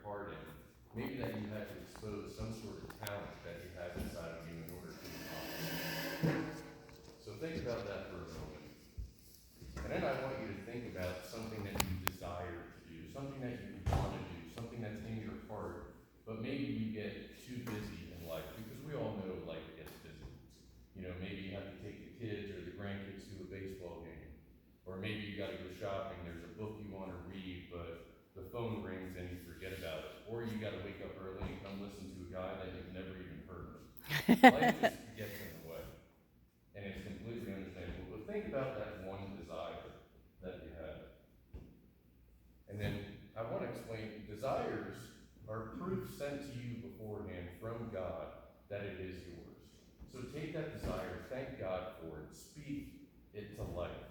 heart in, maybe that you had to expose some sort of talent that you have inside of you in order to accomplish. So think about that for a moment. And then I want you to think about something that you desire to do, something that you want to do, something that's in your heart, but maybe you get too busy in life, because we all know life gets busy. You know, maybe you have to take the kids or the grandkids to a baseball game, or maybe you got to go shopping, there's a book you want to read, but the phone rings and you forget about it, or you got to wake up early and come listen to a guy that you've never even heard of. Life just gets in the way, and it's completely understandable. But think about that one desire that you have. And then I want to explain, desires are proof sent to you beforehand from God that it is yours. So take that desire, thank God for it, speak it to life,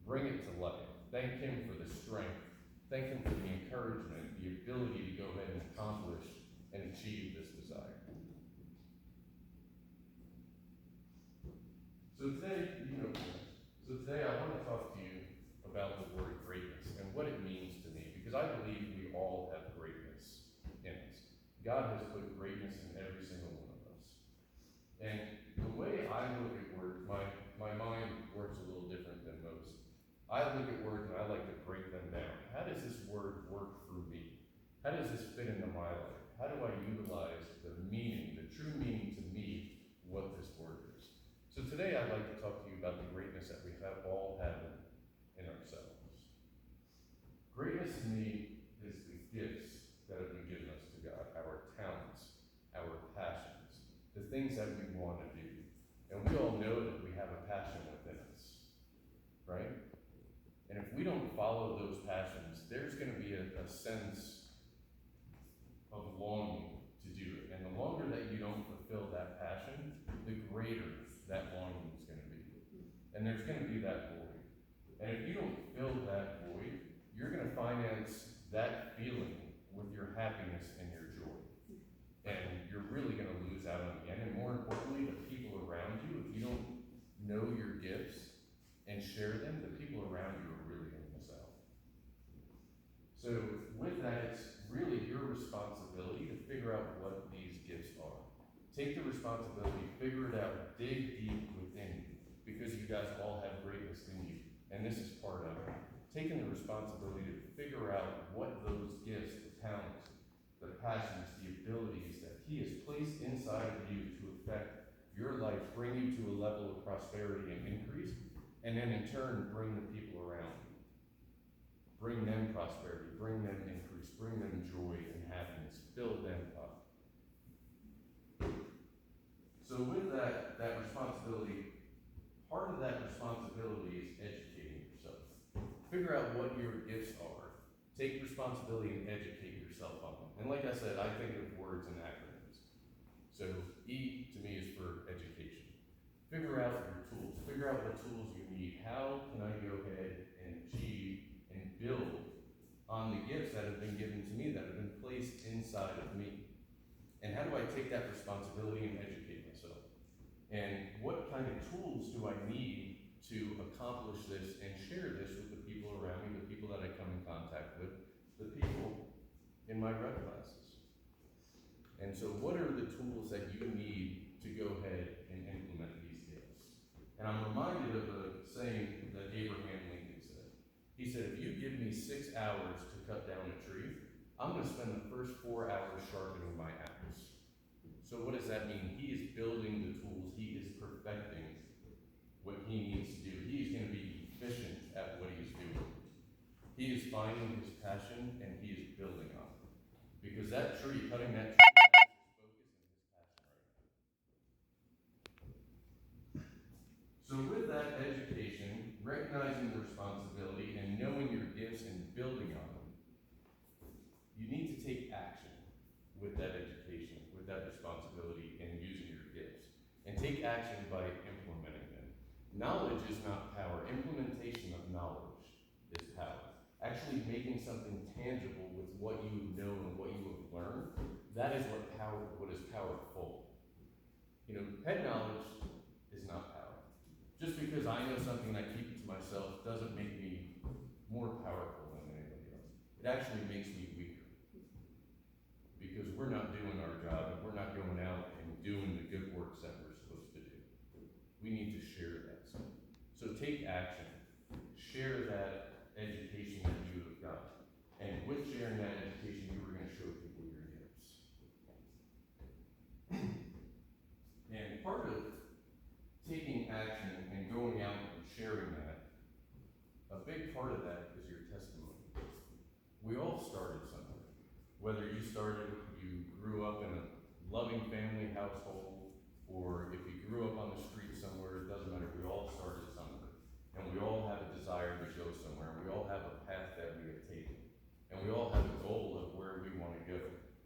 bring it to life. Thank Him for the strength, thank Him for the encouragement, the ability to go ahead and accomplish and achieve this desire. So today I want to talk to you about the word greatness and what it means to me, because I believe we all have greatness in us. God has put greatness in every single one of us. And the way I look at words, my mind works a little different than most. I look at words and I like to break them down. How does this word work through me? How does this fit into my life? How do I utilize the meaning, the true meaning to me, what this word is? So today I'd like to talk to you about the greatness that we all have in ourselves. Greatness to me is the gifts that have been given us to God, our talents, our passions, the things that we want to do. And we all know that we have a passion within us, right? And if we don't follow those passions, there's going to be a sense of longing to do it. And the longer that you don't fulfill that passion, the greater that longing is going to be. And there's going to be that void. And if you don't fill that void, you're going to finance that feeling with your happiness and your joy. And you're really going to lose out on the end. And more importantly, the people around you, if you don't know your gifts and share them, the people around you are really going to miss out. So with that, it's really your responsibility to figure out what these gifts are. Take the responsibility, figure it out, dig deep within you, because you guys all have greatness in you, and this is part of it. Taking the responsibility to figure out what those gifts, the talents, the passions, the abilities that He has placed inside of you to affect your life, bring you to a level of prosperity and increase, and then in turn bring the people around you. Bring them prosperity, bring them increase, bring them joy and happiness, fill them up. So with that responsibility, part of that responsibility is educating yourself. Figure out what your gifts are. Take responsibility and educate yourself on them. And like I said, I think of words and acronyms. So E to me is for education. Figure out your tools. Figure out what tools you need. How can I go ahead and achieve and build on the gifts that have been given to me, that have been placed inside of me? And how do I take that responsibility and educate myself? And what kind of tools do I need to accomplish this and share this with the people around me, the people that I come in contact with, the people in my rep classes? And so what are the tools that you need to go ahead and implement these gifts? And I'm reminded of a saying that Abraham Lincoln said. He said, if you give me 6 hours to cut down a tree, I'm going to spend the first 4 hours sharpening my axe. So what does that mean? He is building the tools. He is perfecting what he needs to do. He is going to be efficient at what he's doing. He is finding his passion and he is building on it. Because that tree, cutting that tree, that's his focus and his passion right now. So with that education, recognizing the responsibility and knowing your gifts and building on them, you need to take action with that education, with that responsibility, and using your gifts. And take action by implementing them. Knowledge is not power. Implementation of knowledge is power. Actually making something tangible with what you know and what you have learned, that is what is powerful. Head knowledge is not power. Just because I know something and I keep it to myself doesn't make me more powerful than anybody else. It actually makes me weaker. we're not doing our job, and we're not going out and doing the good works that we're supposed to do. We need to share that. So take action. Share that education that you have got. And with sharing that education, you were going to show people your gifts. And part of taking action and going out and sharing that, a big part of that is your testimony. We all started somewhere. Whether you grew up in a loving family household, or if you grew up on the street somewhere, it doesn't matter. We all started somewhere. And we all have a desire to go somewhere. We all have a path that we have taken. And we all have a goal of where we want to go.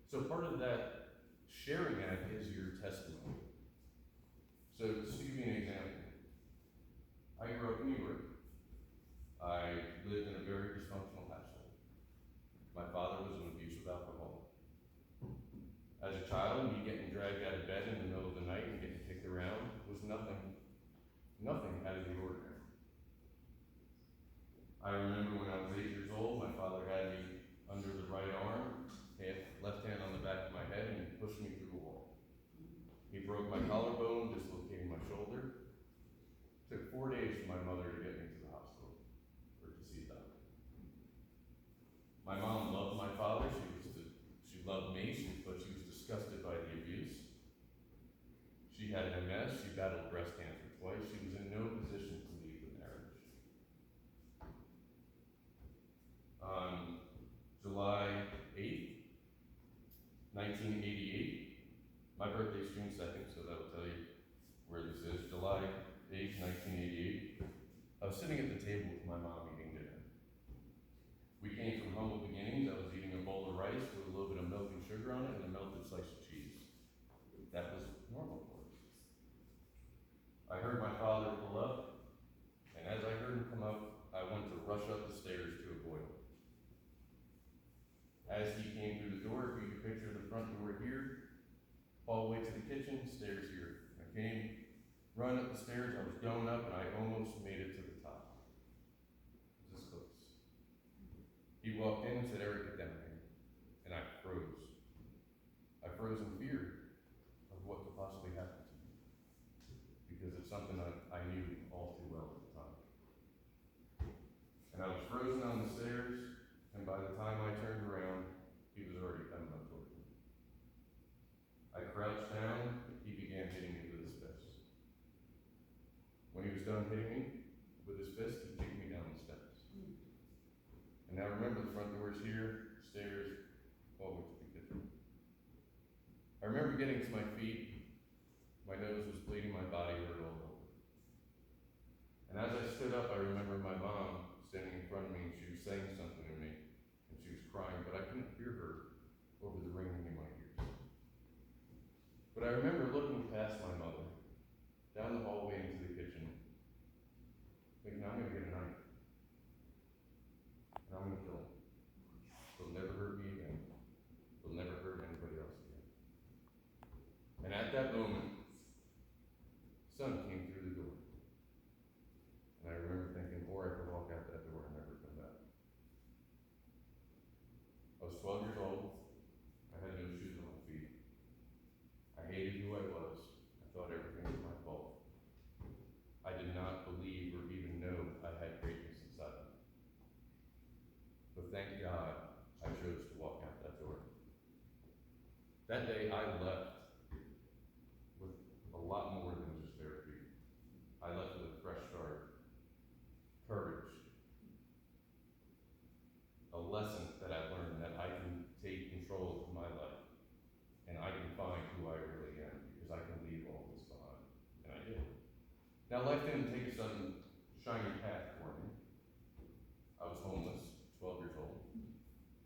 So part of that sharing that is your testimony. So just to give you an example, I grew up in New York. I lived in a very dysfunctional household. My father was an abusive alcoholic. As a child, me getting dragged out of bed in the middle of the night and getting kicked around was nothing out of the ordinary. I remember when I was 8 years old, my father had me under the right arm, left hand on the back of my head, and he pushed me through the wall. He broke my collarbone, dislocated my shoulder. It took 4 days for my mother to get me to the hospital or to see a doctor. My mom loved my father. She loved me, but she was disgusted by the abuse. She had MS. She battled breast cancer twice. She was in no position to leave the marriage. On July 8th, 1988, my birthday's June 2nd, so that will tell you where this is. July 8th, 1988, I was sitting at the table with my mom eating dinner. We came from humble beginnings. I was eating a bowl of rice with a little bit of milk and sugar on it and a melted slice of cheese. That was normal for us. I heard my father pull up, and as I heard him come up, I went to rush up the stairs to avoid him. As he came through the door, if you could picture the front door here, hallway to the kitchen, stairs here. I came, run up the stairs, I was going up, and I almost made it to the top. It was this close. He walked in and said, "Eric, get down here." And I froze. I froze in fear of what could possibly happen to me. Because it's something I knew all too well at the time. And I was frozen on the stairs, and by the time I turned around, he was already coming up toward me. I crouched down, he began hitting me with his fist. When he was done hitting me with his fist, he kicked me down the steps. And now remember, the front door is here, stairs, all the way to the kitchen. I remember getting to my feet, my nose was bleeding, my body hurt all over. And as I stood up, I remember my mom standing in front of me, and she was saying something to me, and she was crying, but I couldn't hear her over the ringing in my ears. But I remember looking past my mother, down the hallway into the kitchen, thinking, I'm going to get a knife. And I'm going to kill him. He'll never hurt me again. He'll never hurt anybody else again. And at that moment, sun came through the door. And I remember thinking, or I could walk out that door and never come back. I was 12 years old. I had no shoes on my feet. I hated who I was. I thought everything was my fault. I did not believe or even know I had greatness inside me. But thank God I chose to walk out that door. That day I left with a lot more than just bare feet. I left with a fresh start, courage, a lesson that I learned that I can take control of my life and I can find who I really am because I can leave all this behind. And I did. Now life didn't take a sudden shiny path for me. I was homeless, 12 years old.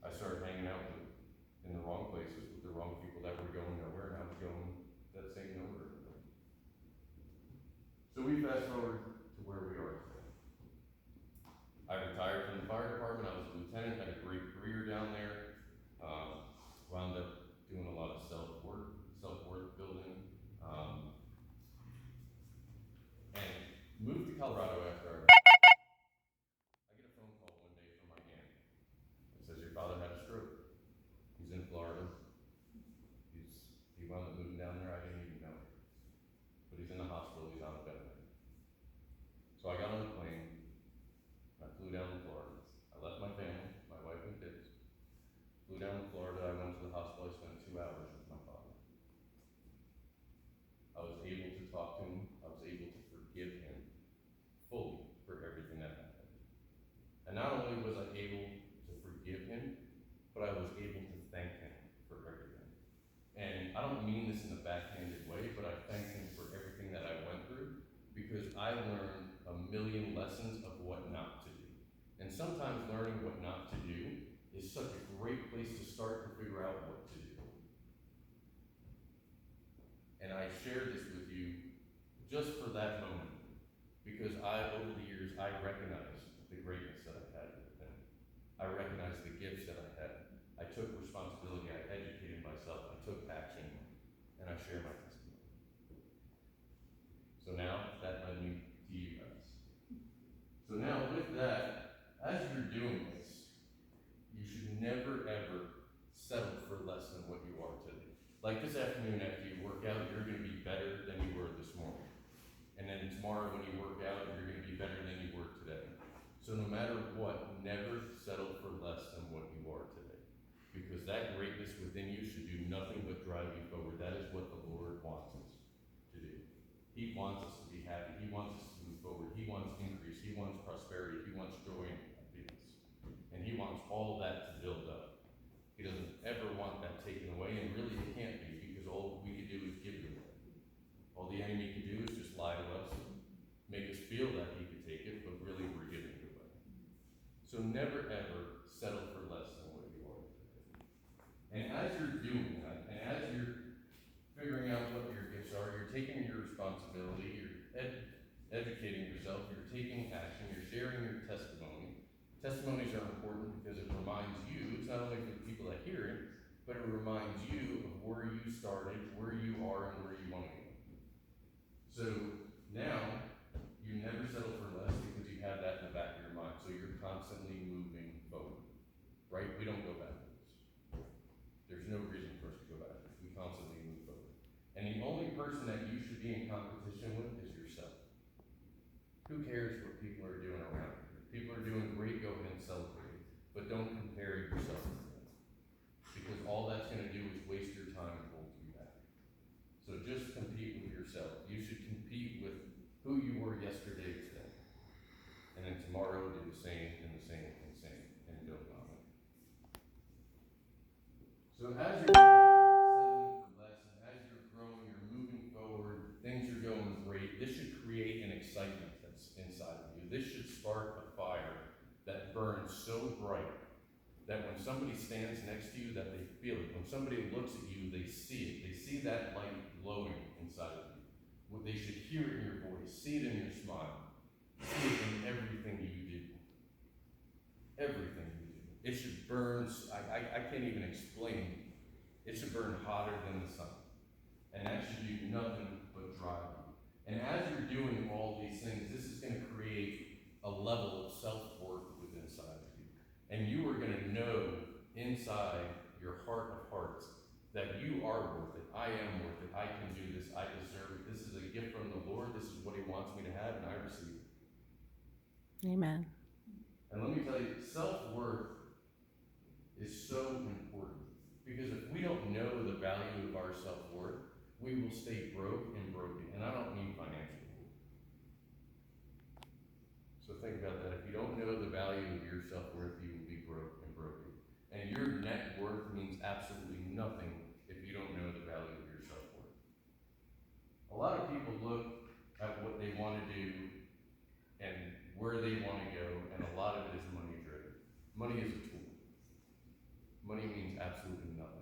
I started hanging out in the wrong places with the wrong people that were going nowhere, and I was going that same nowhere. So we fast forward to where we are today. I retired from the fire department. I was a lieutenant, had a great career down there. Wound up doing a lot of self-worth building. And moved to Colorado after I get a phone call one day from my aunt. It says, your father had a stroke. He's in Florida. I learned a million lessons of what not to do. And sometimes learning what not to do is such a great place to start to figure out what to do. And I share this with you just for that moment, because over the years, I recognize the greatness that I had within. I recognize the gifts that I had. I took responsibility, I educated myself, I took action, and I share my testimony. So now, that led me to you guys. So now, with that, as you're doing this, you should never, ever settle for less than what you are today. Like this afternoon after you work out, you're going to be better than you were this morning. And then tomorrow when you work out, you're going to be better than you were today. So no matter what, never settle for less than what you are today. Because that greatness within you should do nothing but drive you forward. That is what the Lord wants us to do. He wants us to be happy. He wants us to move forward. He wants increase. He wants prosperity. He wants joy and happiness. And He wants all that to build up. He doesn't ever want that taken away, and really it can't be, because all we can do is give it away. All the enemy can do is just lie to us and make us feel that he could take it, but really we're giving it away. So never ever settle for less than what you are today. And as you're doing that, and as you're figuring out what your gifts are, you're taking your responsibility, you're educating yourself, you're taking action, you're sharing your testimony. Testimonies are important because it reminds you, it's not only for the people that hear it, but it reminds you of where you started, where you are, and where you want to go. So now, you never settle for less because you have that in the back of your mind. So you're constantly moving forward, right? We don't go backwards. There's no reason for us to go backwards. We constantly move forward. And the only person that you should be in competition with is yourself. Who cares what people are doing around you? If people are doing great, go ahead and celebrate. But don't compare yourself to them. Because all that's going to do is waste your time and hold you back. So just compete with yourself. You should compete with who you were yesterday, today. And then tomorrow do the same, and the same, and the same, and build on it. So as you're settling for less, and as you're growing, you're moving forward, things are going great, this should create an excitement that's inside of you. This should spark a fire that burns so bright that when somebody stands next to you, that they feel it. When somebody looks at you, they see it. They see that light glowing inside of you. They should hear it in your voice, see it in your smile, see it in everything you do. Everything you do. It should burn, I can't even explain. It should burn hotter than the sun. And that should do nothing but drive you. And as you're doing all these things, this is going to create a level of self-worth within inside of you. And you are going to know inside your heart of hearts that you are worth it. I am worth it. I can do this. I deserve it. This is a gift from the Lord. This is what He wants me to have, and I receive it. Amen. And let me tell you, self-worth is so important. Because if we don't know the value of our self-worth, we will stay broke and broken. And I don't mean financially. So think about that. If you don't know the value of your self-worth, you will be broke and broken. And your net worth means absolutely nothing if you don't know the value of your self-worth. A lot of people look at what they want to do and where they want to go, and a lot of it is money driven. Money is a tool. Money means absolutely nothing.